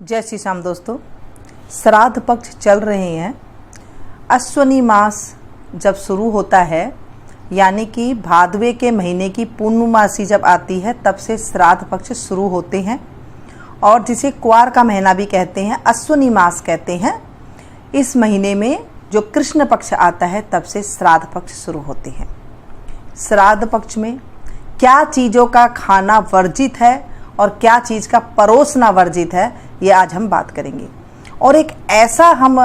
जय श्री श्याम दोस्तों, श्राद्ध पक्ष चल रहे हैं। अश्वनी मास जब शुरू होता है यानी कि भादवे के महीने की पूर्णमासी जब आती है तब से श्राद्ध पक्ष शुरू होते हैं और जिसे क्वार का महीना भी कहते हैं, अश्वनी मास कहते हैं। इस महीने में जो कृष्ण पक्ष आता है तब से श्राद्ध पक्ष शुरू होते हैं। श्राद्ध पक्ष में क्या चीज़ों का खाना वर्जित है और क्या चीज़ का परोसना वर्जित है, ये आज हम बात करेंगे। और एक ऐसा हम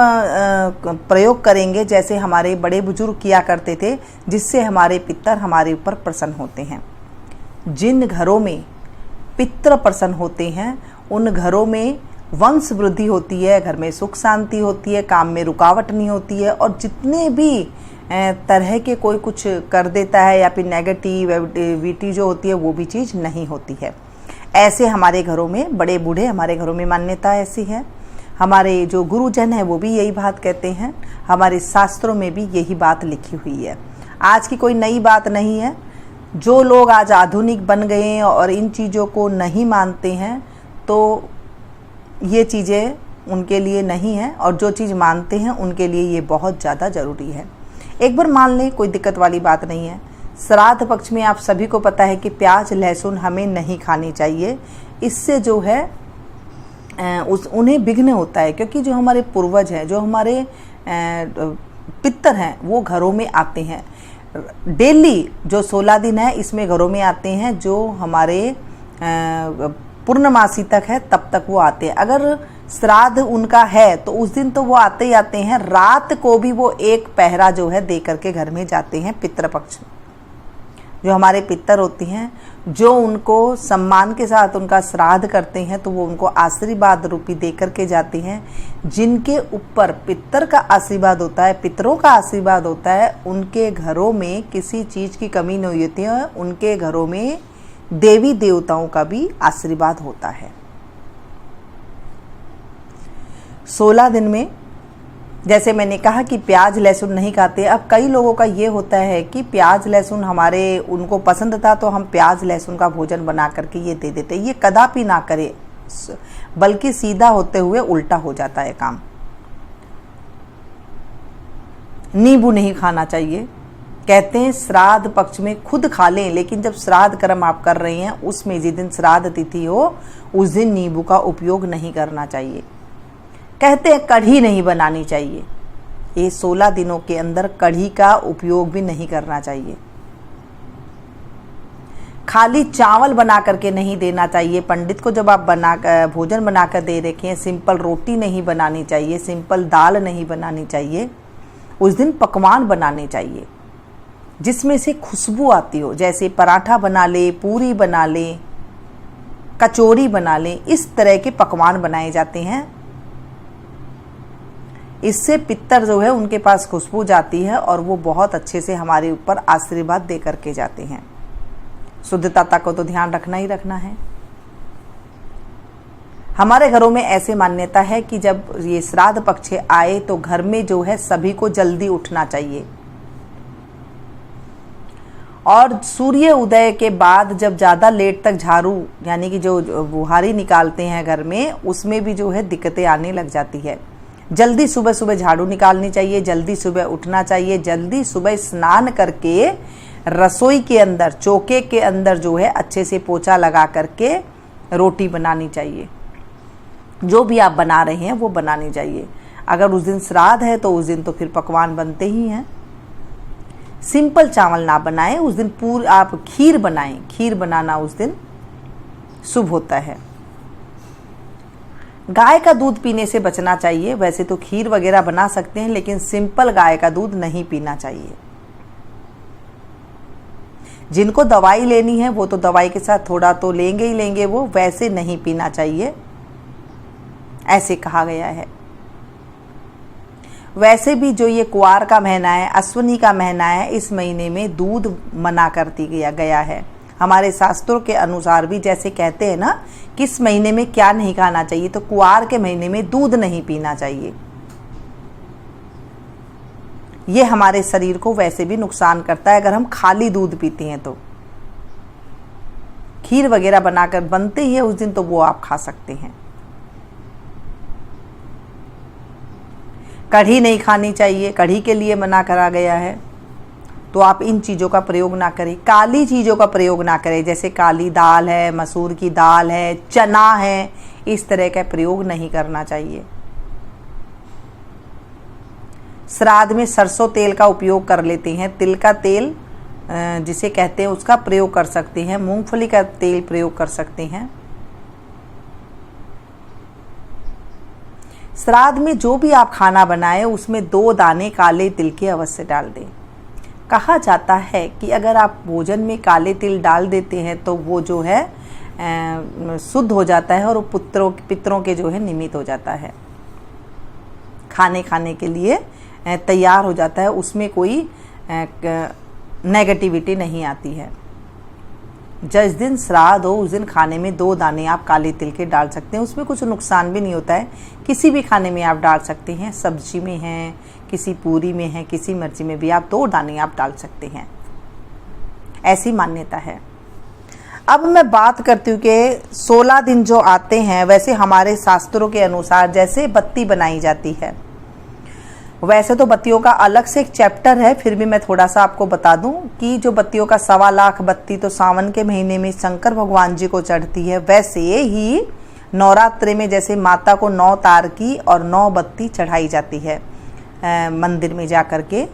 प्रयोग करेंगे जैसे हमारे बड़े बुजुर्ग किया करते थे, जिससे हमारे पितर हमारे ऊपर प्रसन्न होते हैं। जिन घरों में पितर प्रसन्न होते हैं उन घरों में वंश वृद्धि होती है, घर में सुख शांति होती है, काम में रुकावट नहीं होती है और जितने भी तरह के कोई कुछ कर देता है या फिर नेगेटिविटी जो होती है वो भी चीज़ नहीं होती है। ऐसे हमारे घरों में बड़े बूढ़े, हमारे घरों में मान्यता ऐसी है। हमारे जो गुरुजन हैं वो भी यही बात कहते हैं, हमारे शास्त्रों में भी यही बात लिखी हुई है। आज की कोई नई बात नहीं है। जो लोग आज आधुनिक बन गए हैं और इन चीज़ों को नहीं मानते हैं तो ये चीज़ें उनके लिए नहीं है, और जो चीज़ मानते हैं उनके लिए ये बहुत ज़्यादा ज़रूरी है। एक बार मान लें, कोई दिक्कत वाली बात नहीं है। श्राद्ध पक्ष में आप सभी को पता है कि प्याज लहसुन हमें नहीं खानी चाहिए। इससे जो है उन्हें विघ्न होता है, क्योंकि जो हमारे पूर्वज हैं, जो हमारे पितर हैं, वो घरों में आते हैं। डेली जो 16 दिन है इसमें घरों में आते हैं। जो हमारे पूर्णमासी तक है तब तक वो आते हैं। अगर श्राद्ध उनका है तो उस दिन तो वो आते ही आते हैं। रात को भी वो एक पहरा जो है दे करके घर में जाते हैं। पितृपक्ष जो हमारे पितर होते हैं, जो उनको सम्मान के साथ उनका श्राद्ध करते हैं तो वो उनको आशीर्वाद रूपी दे करके जाते हैं। जिनके ऊपर पितर का आशीर्वाद होता है, पितरों का आशीर्वाद होता है, उनके घरों में किसी चीज़ की कमी नहीं होती है। उनके घरों में देवी देवताओं का भी आशीर्वाद होता है। 16 दिन में जैसे मैंने कहा कि प्याज लहसुन नहीं खाते। अब कई लोगों का ये होता है कि प्याज लहसुन हमारे उनको पसंद था तो हम प्याज लहसुन का भोजन बना करके ये दे देते। ये कदापि ना करे, बल्कि सीधा होते हुए उल्टा हो जाता है काम। नींबू नहीं खाना चाहिए। कहते हैं श्राद्ध पक्ष में खुद खा लें, लेकिन जब श्राद्ध कर्म आप कर रहे हैं उसमें जिस दिन श्राद्ध तिथि हो उस दिन नींबू का उपयोग नहीं करना चाहिए। कहते हैं कढ़ी नहीं बनानी चाहिए। ये 16 दिनों के अंदर कढ़ी का उपयोग भी नहीं करना चाहिए। खाली चावल बना करके नहीं देना चाहिए। पंडित को जब आप भोजन बनाकर दे रखे हैं, सिंपल रोटी नहीं बनानी चाहिए, सिंपल दाल नहीं बनानी चाहिए। उस दिन पकवान बनाने चाहिए जिसमें से खुशबू आती हो, जैसे पराठा बना ले, पूरी बना ले, कचौड़ी बना ले। इस तरह के पकवान बनाए जाते हैं। इससे पितर जो है उनके पास खुशबू जाती है और वो बहुत अच्छे से हमारे ऊपर आशीर्वाद दे करके जाते हैं। शुद्धता को तो ध्यान रखना ही रखना है। हमारे घरों में ऐसे मान्यता है कि जब ये श्राद्ध पक्ष आए तो घर में जो है सभी को जल्दी उठना चाहिए और सूर्य उदय के बाद जब ज़्यादा लेट तक झाड़ू यानी कि जो बुहारी निकालते हैं घर में, उसमें भी जो है दिक्कतें आने लग जाती है। जल्दी सुबह सुबह झाड़ू निकालनी चाहिए, जल्दी सुबह उठना चाहिए, जल्दी सुबह स्नान करके रसोई के अंदर, चौके के अंदर जो है अच्छे से पोछा लगा करके रोटी बनानी चाहिए। जो भी आप बना रहे हैं वो बनानी चाहिए। अगर उस दिन श्राद्ध है तो उस दिन तो फिर पकवान बनते ही हैं। सिंपल चावल ना बनाएं उस दिन, पूरा आप खीर बनाएं। खीर बनाना उस दिन शुभ होता है। गाय का दूध पीने से बचना चाहिए। वैसे तो खीर वगैरह बना सकते हैं, लेकिन सिंपल गाय का दूध नहीं पीना चाहिए। जिनको दवाई लेनी है वो तो दवाई के साथ थोड़ा तो लेंगे ही लेंगे, वो वैसे नहीं पीना चाहिए, ऐसे कहा गया है। वैसे भी जो ये कुआर का महीना है, अश्वनी का महीना है, इस महीने में दूध मना कर दिया गया है। हमारे शास्त्रों के अनुसार भी जैसे कहते हैं ना किस महीने में क्या नहीं खाना चाहिए, तो कुआर के महीने में दूध नहीं पीना चाहिए। ये हमारे शरीर को वैसे भी नुकसान करता है अगर हम खाली दूध पीते हैं तो। खीर वगैरह बनाकर बनते ही है उस दिन तो वो आप खा सकते हैं। कढ़ी नहीं खानी चाहिए, कढ़ी के लिए मना करा गया है, तो आप इन चीज़ों का प्रयोग ना करें। काली चीज़ों का प्रयोग ना करें, जैसे काली दाल है, मसूर की दाल है, चना है, इस तरह का प्रयोग नहीं करना चाहिए। श्राद्ध में सरसों तेल का उपयोग कर लेते हैं, तिल का तेल जिसे कहते हैं उसका प्रयोग कर सकते हैं, मूंगफली का तेल प्रयोग कर सकते हैं। श्राद्ध में जो भी आप खाना बनाएं उसमें 2 दाने काले तिल के अवश्य डाल दें। कहा जाता है कि अगर आप भोजन में काले तिल डाल देते हैं तो वो जो है शुद्ध हो जाता है और वो पितरों के जो है निमित्त हो जाता है, खाने के लिए तैयार हो जाता है, उसमें कोई नेगेटिविटी नहीं आती है। जिस दिन श्राद्ध हो उस दिन खाने में 2 दाने आप काले तिल के डाल सकते हैं, उसमें कुछ नुकसान भी नहीं होता है। किसी भी खाने में आप डाल सकते हैं, सब्जी में है, किसी पूरी में है, किसी मिर्ची में भी आप 2 दाने आप डाल सकते हैं, ऐसी मान्यता है। अब मैं बात करती हूँ कि 16 दिन जो आते हैं, वैसे हमारे शास्त्रों के अनुसार जैसे बत्ती बनाई जाती है, वैसे तो बत्तियों का अलग से एक चैप्टर है, फिर भी मैं थोड़ा सा आपको बता दूं कि जो बत्तियों का 1.25 लाख बत्ती तो सावन के महीने में शंकर भगवान जी को चढ़ती है, वैसे ही नवरात्रि में जैसे माता को 9 तार की और 9 बत्ती चढ़ाई जाती है, मंदिर में जा कर के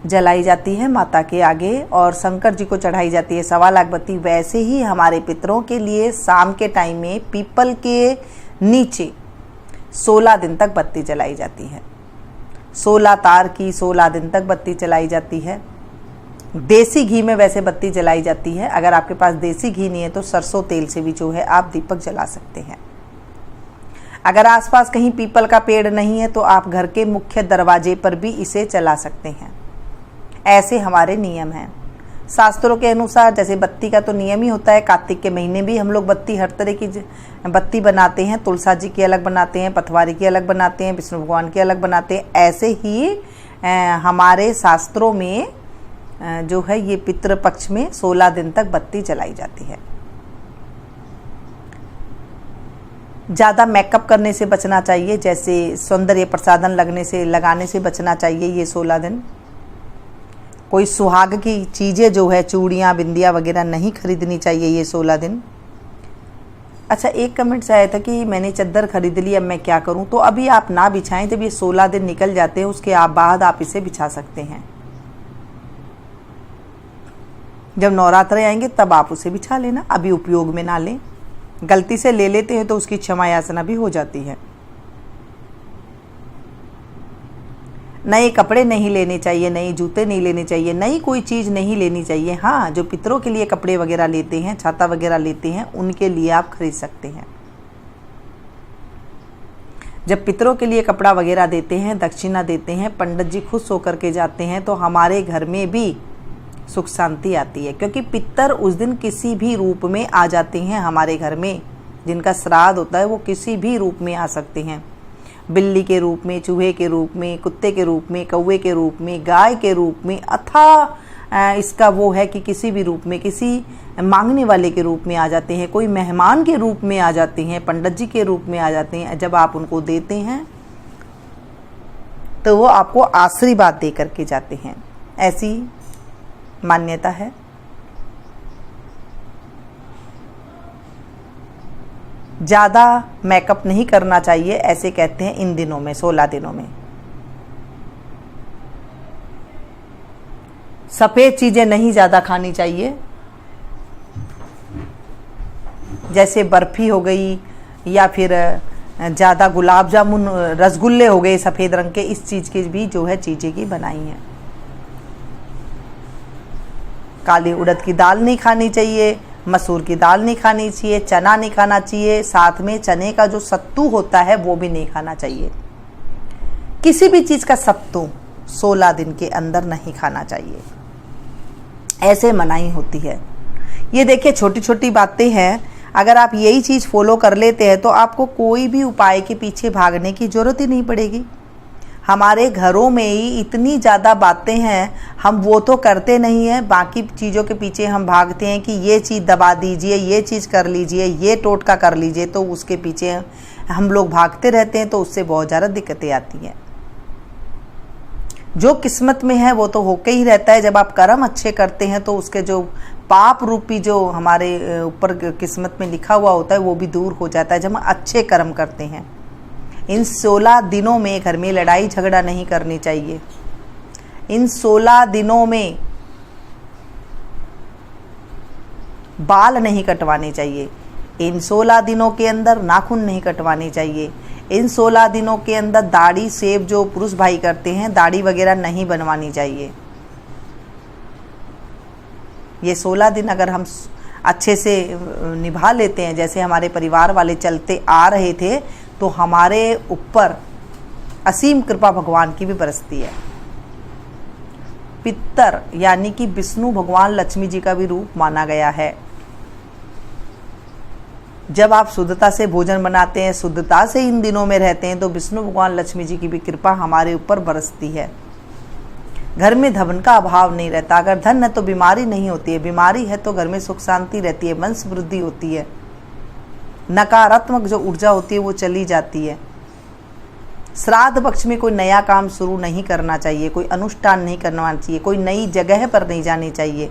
जलाई जाती है माता के आगे, और शंकर जी को चढ़ाई जाती है 1.25 लाख बत्ती। वैसे ही हमारे पितरों के लिए शाम के टाइम में पीपल के नीचे 16 दिन तक बत्ती जलाई जाती है, 16 तार की 16 दिन तक बत्ती जलाई जाती है। देसी घी में वैसे बत्ती जलाई जाती है, अगर आपके पास देसी घी नहीं है तो सरसों तेल से भी जो है आप दीपक जला सकते हैं। अगर आसपास कहीं पीपल का पेड़ नहीं है तो आप घर के मुख्य दरवाजे पर भी इसे जला सकते हैं, ऐसे हमारे नियम हैं शास्त्रों के अनुसार। जैसे बत्ती का तो नियम ही होता है, कार्तिक के महीने भी हम लोग बत्ती हर तरह की बत्ती बनाते हैं, तुलसा जी की अलग बनाते हैं, पथवारी की अलग बनाते हैं, विष्णु भगवान की अलग बनाते हैं। ऐसे ही हमारे शास्त्रों में जो है ये पितृ पक्ष में 16 दिन तक बत्ती जलाई जाती है। ज़्यादा मेकअप करने से बचना चाहिए, जैसे सौंदर्य प्रसाधन लगाने से बचना चाहिए ये 16 दिन। कोई सुहाग की चीज़ें जो है चूड़ियाँ बिंदिया वगैरह नहीं खरीदनी चाहिए ये 16 दिन। अच्छा, एक कमेंट्स आया था कि मैंने चद्दर खरीद ली, अब मैं क्या करूं? तो अभी आप ना बिछाएं, जब ये 16 दिन निकल जाते हैं उसके बाद आप इसे बिछा सकते हैं। जब नवरात्रे आएंगे तब आप उसे बिछा लेना, अभी उपयोग में ना लें। गलती से ले लेते हैं तो उसकी क्षमा याचना भी हो जाती है। नए कपड़े नहीं लेने चाहिए, नए जूते नहीं लेने चाहिए, नई कोई चीज़ नहीं लेनी चाहिए। हाँ, जो पितरों के लिए कपड़े वगैरह लेते हैं, छाता वगैरह लेते हैं, उनके लिए आप खरीद सकते हैं। जब पितरों के लिए कपड़ा वगैरह देते हैं, दक्षिणा देते हैं, पंडित जी खुश होकर के जाते हैं, तो हमारे घर में भी सुख शांति आती है, क्योंकि पितर उस दिन किसी भी रूप में आ जाते हैं हमारे घर में। जिनका श्राद्ध होता है वो किसी भी रूप में आ सकते हैं, बिल्ली के रूप में, चूहे के रूप में, कुत्ते के रूप में, कौवे के रूप में, गाय के रूप में, अथवा इसका वो है कि किसी भी रूप में, किसी मांगने वाले के रूप में आ जाते हैं, कोई मेहमान के रूप में आ जाते हैं, पंडित जी के रूप में आ जाते हैं। जब आप उनको देते हैं तो वो आपको आशीर्वाद दे करके जाते हैं, ऐसी मान्यता है। ज़्यादा मेकअप नहीं करना चाहिए, ऐसे कहते हैं इन दिनों में, 16 दिनों में। सफ़ेद चीज़ें नहीं ज़्यादा खानी चाहिए, जैसे बर्फ़ी हो गई या फिर ज़्यादा गुलाब जामुन, रसगुल्ले हो गए सफ़ेद रंग के, इस चीज़ की भी जो है चीज़ें की बनाई हैं। काली उड़द की दाल नहीं खानी चाहिए, मसूर की दाल नहीं खानी चाहिए, चना नहीं खाना चाहिए, साथ में चने का जो सत्तू होता है वो भी नहीं खाना चाहिए। किसी भी चीज़ का सत्तू 16 दिन के अंदर नहीं खाना चाहिए, ऐसे मनाही होती है। ये देखिए छोटी छोटी बातें हैं, अगर आप यही चीज़ फॉलो कर लेते हैं तो आपको कोई भी उपाय के पीछे भागने की ज़रूरत ही नहीं पड़ेगी। हमारे घरों में ही इतनी ज़्यादा बातें हैं, हम वो तो करते नहीं हैं, बाकी चीज़ों के पीछे हम भागते हैं कि ये चीज़ दबा दीजिए, ये चीज़ कर लीजिए, ये टोटका कर लीजिए, तो उसके पीछे हम लोग भागते रहते हैं, तो उससे बहुत ज़्यादा दिक्कतें आती हैं। जो किस्मत में है वो तो होके ही रहता है। जब आप कर्म अच्छे करते हैं तो उसके जो पाप रूपी जो हमारे ऊपर किस्मत में लिखा हुआ होता है वो भी दूर हो जाता है जब हम अच्छे कर्म करते हैं। इन 16 दिनों में घर में लड़ाई झगड़ा नहीं करनी चाहिए। इन 16 दिनों में बाल नहीं कटवाने चाहिए। इन 16 दिनों के अंदर नाखून नहीं कटवाने चाहिए। इन 16 दिनों के अंदर दाढ़ी शेव जो पुरुष भाई करते हैं दाढ़ी वगैरह नहीं बनवानी चाहिए। ये 16 दिन अगर हम अच्छे से निभा लेते हैं जैसे हमारे परिवार वाले चलते आ रहे थे तो हमारे ऊपर असीम कृपा भगवान की भी बरसती है। पितर यानी कि विष्णु भगवान लक्ष्मी जी का भी रूप माना गया है। जब आप शुद्धता से भोजन बनाते हैं, शुद्धता से इन दिनों में रहते हैं तो विष्णु भगवान लक्ष्मी जी की भी कृपा हमारे ऊपर बरसती है। घर में धन का अभाव नहीं रहता। अगर धन है तो बीमारी नहीं होती है, बीमारी है तो घर में सुख शांति रहती है, वंश वृद्धि होती है, नकारात्मक जो ऊर्जा होती है वो चली जाती है। श्राद्ध पक्ष में कोई नया काम शुरू नहीं करना चाहिए, कोई अनुष्ठान नहीं करना चाहिए, कोई नई जगह पर नहीं जानी चाहिए।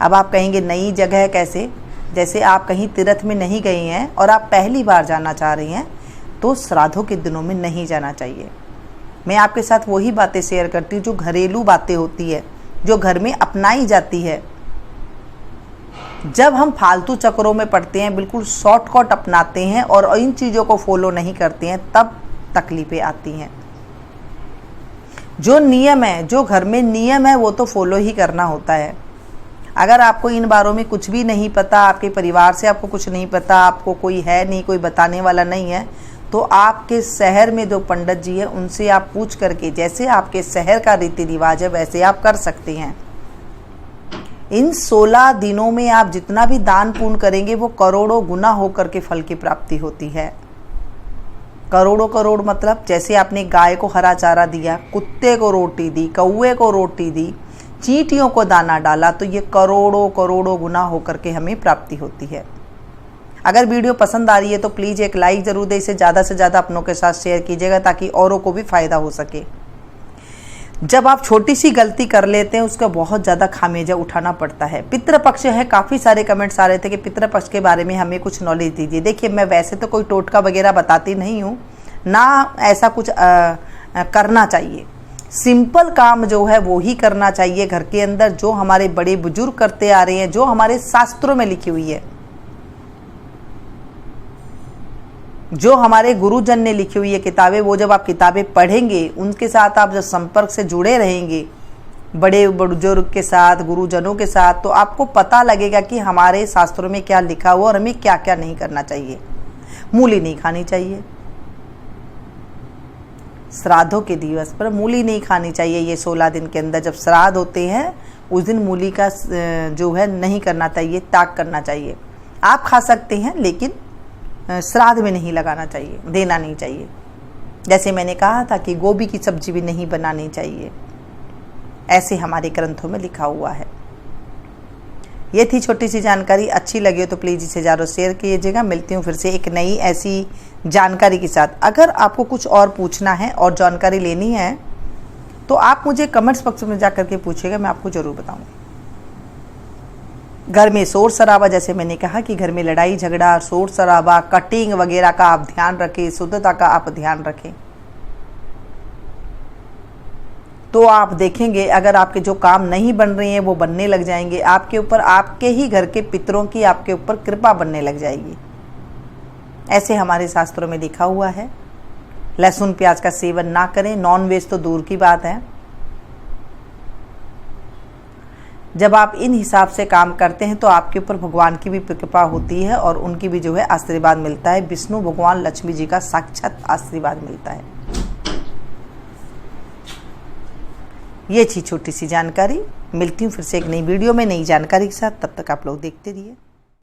अब आप कहेंगे नई जगह कैसे? जैसे आप कहीं तीर्थ में नहीं गए हैं और आप पहली बार जाना चाह रही हैं तो श्राद्धों के दिनों में नहीं जाना चाहिए। मैं आपके साथ वही बातें शेयर करती हूँ जो घरेलू बातें होती है, जो घर में अपनाई जाती है। जब हम फालतू चक्करों में पड़ते हैं, बिल्कुल शॉर्टकट अपनाते हैं और इन चीज़ों को फॉलो नहीं करते हैं, तब तकलीफ़ें आती हैं। जो नियम है, जो घर में नियम है वो तो फॉलो ही करना होता है। अगर आपको इन बारों में कुछ भी नहीं पता, आपके परिवार से आपको कुछ नहीं पता, आपको कोई है नहीं, कोई बताने वाला नहीं है, तो आपके शहर में जो पंडित जी है उनसे आप पूछ करके जैसे आपके शहर का रीति रिवाज है वैसे आप कर सकते हैं। इन 16 दिनों में आप जितना भी दान पुण्य करेंगे वो करोड़ों गुना होकर के फल की प्राप्ति होती है। करोड़ों करोड़ मतलब जैसे आपने गाय को हरा चारा दिया, कुत्ते को रोटी दी, कौवे को रोटी दी, चींटियों को दाना डाला, तो ये करोड़ों करोड़ों गुना होकर के हमें प्राप्ति होती है। अगर वीडियो पसंद आ रही है तो प्लीज़ एक लाइक ज़रूर दें, इसे ज़्यादा से ज़्यादा अपनों के साथ शेयर कीजिएगा ताकि औरों को भी फ़ायदा हो सके। जब आप छोटी सी गलती कर लेते हैं उसका बहुत ज़्यादा खामियाजा उठाना पड़ता है। पितृपक्ष है, काफ़ी सारे कमेंट्स आ रहे थे कि पितृपक्ष के बारे में हमें कुछ नॉलेज दीजिए। देखिए, मैं वैसे तो कोई टोटका वगैरह बताती नहीं हूँ, ना ऐसा कुछ करना चाहिए। सिंपल काम जो है वो ही करना चाहिए घर के अंदर, जो हमारे बड़े बुजुर्ग करते आ रहे हैं, जो हमारे शास्त्रों में लिखी हुई है, जो हमारे गुरुजन ने लिखी हुई है किताबें, वो जब आप किताबें पढ़ेंगे, उनके साथ आप जब संपर्क से जुड़े रहेंगे बड़े बुजुर्ग के साथ, गुरुजनों के साथ, तो आपको पता लगेगा कि हमारे शास्त्रों में क्या लिखा हुआ और हमें क्या क्या नहीं करना चाहिए। मूली नहीं खानी चाहिए, श्राद्धों के दिवस पर मूली नहीं खानी चाहिए। ये 16 दिन के अंदर जब श्राद्ध होते हैं उस दिन मूली का जो है नहीं करना चाहिए, त्याग करना चाहिए। आप खा सकते हैं लेकिन श्राद्ध में नहीं लगाना चाहिए, देना नहीं चाहिए। जैसे मैंने कहा था कि गोभी की सब्जी भी नहीं बनानी चाहिए, ऐसे हमारे ग्रंथों में लिखा हुआ है। ये थी छोटी सी जानकारी। अच्छी लगी तो प्लीज़ इसे ज़रूर शेयर कीजिएगा। मिलती हूँ फिर से एक नई ऐसी जानकारी के साथ। अगर आपको कुछ और पूछना है और जानकारी लेनी है तो आप मुझे कमेंट्स बॉक्स में जा करके पूछिएगा, मैं आपको ज़रूर बताऊँगी। घर में शोर शराबा, जैसे मैंने कहा कि घर में लड़ाई झगड़ा, शोर शराबा, कटिंग वगैरह का आप ध्यान रखें, शुद्धता का आप ध्यान रखें, तो आप देखेंगे अगर आपके जो काम नहीं बन रहे हैं वो बनने लग जाएंगे। आपके ऊपर, आपके ही घर के पितरों की आपके ऊपर कृपा बनने लग जाएगी। ऐसे हमारे शास्त्रों में लिखा हुआ है। लहसुन प्याज का सेवन ना करें, नॉन वेज तो दूर की बात है। जब आप इन हिसाब से काम करते हैं तो आपके ऊपर भगवान की भी कृपा होती है और उनकी भी जो है आशीर्वाद मिलता है। विष्णु भगवान लक्ष्मी जी का साक्षात आशीर्वाद मिलता है। ये थी छोटी सी जानकारी। मिलती हूँ फिर से एक नई वीडियो में नई जानकारी के साथ। तब तक आप लोग देखते रहिए।